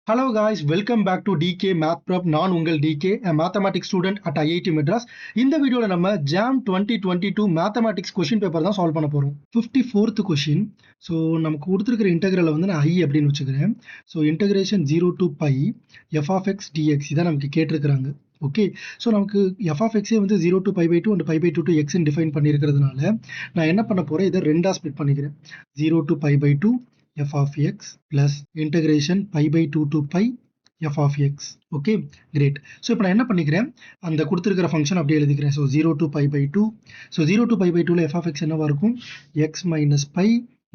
Hello guys, welcome back to DK Math Prep. நான் உங்கள் DK, a mathematics student at IIT Madras. இந்த வீடியோல நம்ம JAM 2022 mathematics question paper தான் solve பண்ண போறோம். 54th question. ஸோ நமக்கு கொடுத்துருக்கிற இன்டெகிரலை வந்து நான் I அப்படின்னு வச்சுக்கிறேன். So integration 0 to pi f of x dx இதான் நமக்கு கேட்டிருக்கிறாங்க. ஓகே, ஸோ நமக்கு எஃப் ஆஃப் எக்ஸே வந்து 0 to pi by 2 and pi by 2 to x define பண்ணியிருக்கிறதுனால நான் என்ன பண்ண போகிறேன், இதை ரெண்டாக ஸ்ப்ளிட் பண்ணிக்கிறேன். 0 to pi by 2 f of x plus integration pi by 2 to pi f of x. Okay, great. So இப்போ நான் என்ன பண்ணிக்கிறேன், அந்த கொடுத்துருக்கிற ஃபங்க்ஷன் அப்படியே எழுதிக்கிறேன். So 0 to pi by 2. So 0 to pi by 2ல f of x என்னவா இருக்கும், x minus pi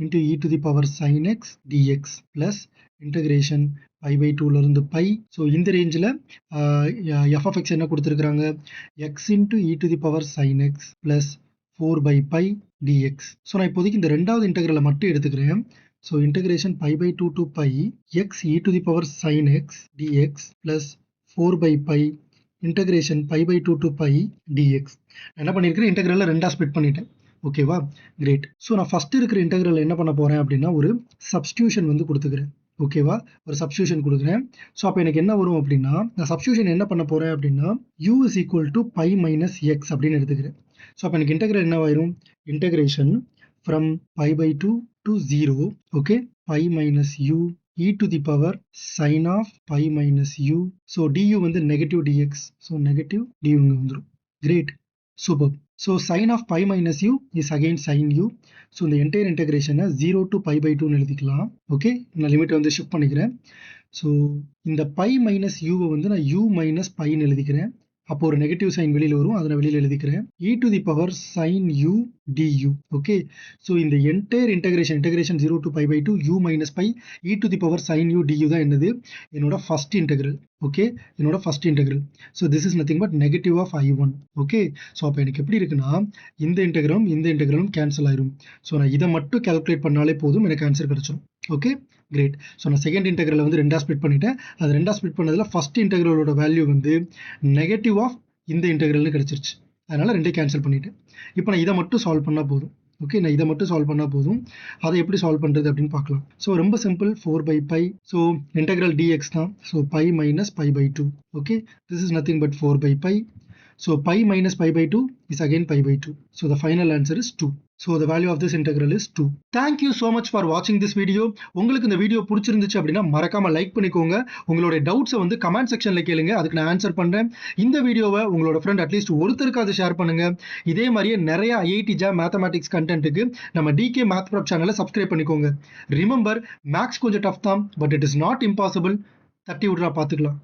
into e to the power sin x dx plus integration pi by 2ல இருந்து pi. ஸோ இந்த ரேஞ்சில் f of x என்ன கொடுத்துருக்குறாங்க, x into e to the power sin x plus 4 by pi dx. So நான் இப்போதைக்கு இந்த ரெண்டாவது இன்டெகிரலை மட்டும் எடுத்துக்கிறேன். So integration pi by 2 to pi x e to the power sin x dx plus 4 by pi integration pi by 2 to pi dx. என்ன பண்ணியிருக்கிறேன், இன்டெகிரலில் ரெண்டாக split பண்ணிட்டேன். ஓகேவா, கிரேட். ஸோ நான் ஃபஸ்ட்டு இருக்கிற இன்டெகிரல் என்ன பண்ண போகிறேன் அப்படின்னா, ஒரு சப்ஸ்டியூஷன் வந்து கொடுத்துக்கிறேன். ஓகேவா, ஒரு சப்ஸ்டியூஷன் கொடுக்குறேன். ஸோ அப்போ எனக்கு என்ன வரும் அப்படின்னா, நான் சப்ஸ்டியூஷன் என்ன பண்ண போகிறேன் அப்படின்னா u is equal to pi minus x அப்படின்னு எடுத்துக்கிறேன். ஸோ அப்போ எனக்கு இன்டெகிரல் என்ன ஆயிரும், integration from pi by 2 to 0, okay, pi minus u e to the power sin of pi minus u. So du வந்து negative dx, so negative du இங்க வந்துரும். Great, super. So sin of pi minus u is again sin u. So இந்த entire integration 0 to pi by 2 எழுதிக்கலாம். Okay, நான் limit வந்து shift பண்ணிக்கிறேன். So இந்த pi minus u வந்து நான் u minus pi எழுதிக்கிறேன். அப்போ ஒரு நெகட்டிவ் சைன் வெளியில் வரும், அதை நான் வெளியில் எழுதிக்கிறேன். e to the power sin u du. Okay, so இந்த entire integration 0 to pi by 2 u minus pi e to the power sin u du தான் என்னது, என்னோட ஃபர்ஸ்ட் இன்டெகிரல். ஓகே, என்னோட first integral. So this is nothing but negative of I1. Okay, so அப்போ எனக்கு எப்படி இருக்குன்னா, இந்த இன்டெகிரலும் கேன்சல் ஆயிரும். ஸோ நான் இதை மட்டும் கால்குலேட் பண்ணாலே போதும், எனக்கு ஆன்சர் கிடைச்சிடும். Okay, great. ஸோ நான் செகண்ட் இன்டெகிரலை வந்து ரெண்டாக ஸ்ப்ளிட் பண்ணிட்டேன். அது ரெண்டாக ஸ்ப்ளிட் பண்ணதில் ஃபர்ஸ்ட் இன்டெகிரலோட வேல்யூ வந்து நெகட்டிவ் ஆஃப் இந்த இன்டெகிரல்னு கிடச்சிருச்சு. அதனால் ரெண்டே கேன்சல் பண்ணிட்டேன். இப்போ நான் இதை மட்டும் சால்வ் பண்ணால் போதும். ஓகே, நான் இதை மட்டும் சால்வ் பண்ணால் போதும். அதை எப்படி சால்வ் பண்ணுறது அப்படின்னு பார்க்கலாம். ஸோ ரொம்ப simple, 4 by pi. So integral dx தான். So pi minus pi by 2. Okay, this is nothing but 4 by pi. So pi minus pi by 2 is again pi by 2. So the final answer is 2. So the value of this integral is 2. Thank you so much for watching this video. உங்களுக்கு இந்த video பிடிச்சிருந்துச்சு அப்படின்னா மறக்காம like பண்ணிக்கோங்க. உங்களோட டவுட்ஸை வந்து comment செக்ஷன்ல கேளுங்க, அதுக்கு நான் ஆன்சர் பண்றேன். இந்த வீடியோவை உங்களோட ஃப்ரெண்ட் அட்லீஸ்ட் ஒருத்தருக்காவது ஷேர் பண்ணுங்க. இதே மாதிரியே நிறைய IIT JAM மேத்தமேட்டிக்ஸ் கண்டென்ட்டுக்கு நம்ம DK Math Prep சேனலை சப்ஸ்கிரைப் பண்ணிக்கோங்க. ரிமெம்பர், மேக்ஸ் கொஞ்சம் டஃப் தான், but it is not impossible. தட்டி விட்றா பார்த்துக்கலாம்.